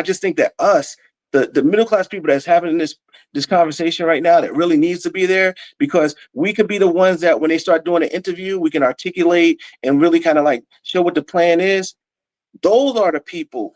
I just think that the middle class people that's having this conversation right now, that really needs to be there, because we could be the ones that when they start doing an interview, we can articulate and really kind of like show what the plan is. Those are the people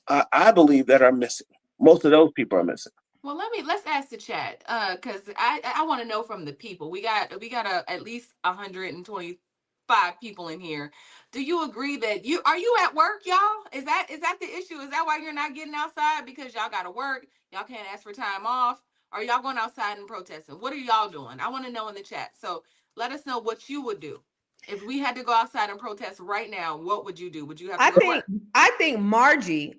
I believe that are missing. Most of those people are missing. Well, let's ask the chat, because I want to know from the people. We got at least 125 people in here. Do you agree that are you at work, y'all? Is that the issue? Is that why you're not getting outside, because y'all got to work? Y'all can't ask for time off? Are y'all going outside and protesting? What are y'all doing? I want to know in the chat. So let us know what you would do. If we had to go outside and protest right now, what would you do? Would you have to go to work? I think Margie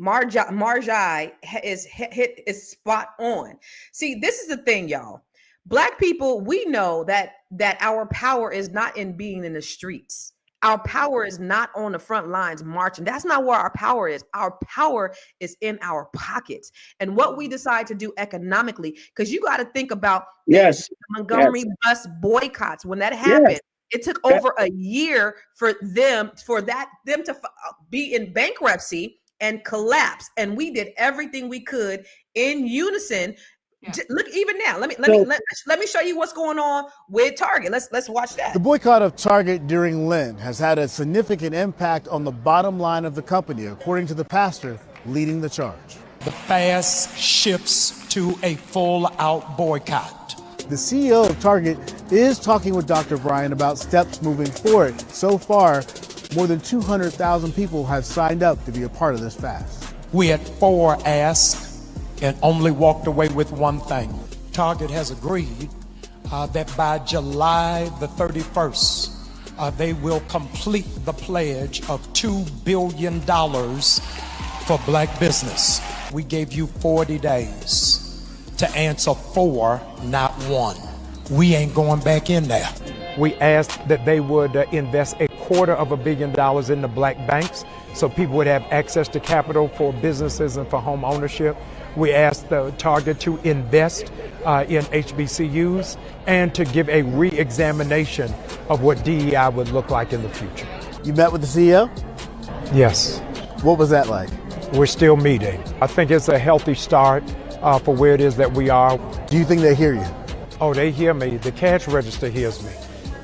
is spot on. See, this is the thing, y'all. Black people, we know that our power is not in being in the streets. Our power is not on the front lines marching. That's not where our power is. Our power is in our pockets and what we decide to do economically. Because you got to think about the Montgomery bus boycotts when that happened. Yes. It took over a year for them to be in bankruptcy and collapse, and we did everything we could in unison. Yeah. Look, even now, let me show you what's going on with Target. Let's watch that. The boycott of Target during Lent has had a significant impact on the bottom line of the company, according to the pastor leading the charge. The fast shifts to a full-out boycott. The CEO of Target is talking with Dr. Bryan about steps moving forward. So far, more than 200,000 people have signed up to be a part of this fast. We had 4 asks and only walked away with one thing. Target has agreed that by July the 31st, they will complete the pledge of $2 billion for black business. We gave you 40 days to answer 4, not 1. We ain't going back in there. We asked that they would invest $250 million in the black banks so people would have access to capital for businesses and for home ownership. We asked the Target to invest in HBCUs and to give a re-examination of what DEI would look like in the future. You met with the CEO? Yes. What was that like? We're still meeting. I think it's a healthy start for where it is that we are. Do you think they hear you? Oh, they hear me. The cash register hears me.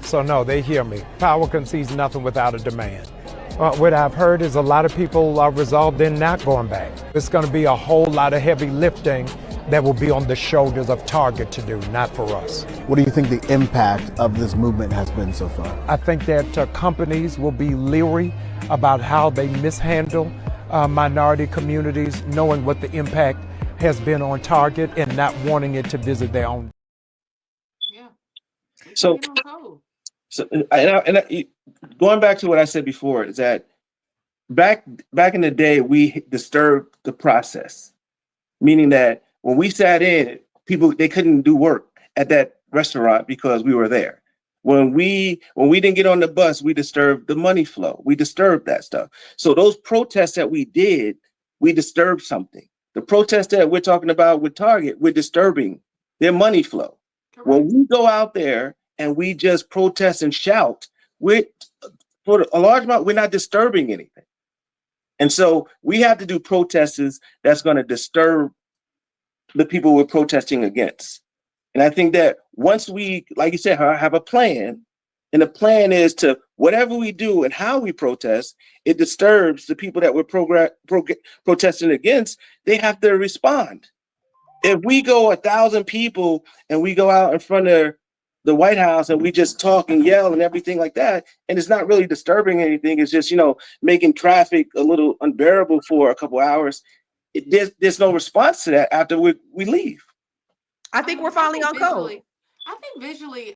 So no, they hear me. Power concedes nothing without a demand. What I've heard is a lot of people are resolved in not going back. It's going to be a whole lot of heavy lifting that will be on the shoulders of Target to do, not for us. What do you think the impact of this movement has been so far? I think that companies will be leery about how they mishandle minority communities, knowing what the impact has been on Target and not wanting it to visit their own. Yeah. So going back to what I said before is that back in the day, we disturbed the process, meaning that when we sat in, they couldn't do work at that restaurant because we were there. When we didn't get on the bus, we disturbed the money flow. We disturbed that stuff. So those protests that we did, we disturbed something. The protest that we're talking about with Target, we're disturbing their money flow. Correct. When we go out there and we just protest and shout, for a large amount, we're not disturbing anything. And so we have to do protests that's going to disturb the people we're protesting against. And I think that once we, like you said, have a plan, and the plan is to whatever we do and how we protest, it disturbs the people that we're protesting against. They have to respond. If we go 1,000 people and we go out in front of the White House and we just talk and yell and everything like that, and it's not really disturbing anything, it's just, making traffic a little unbearable for a couple hours, there's no response to that after we leave. I think we're finally on code. I think visually,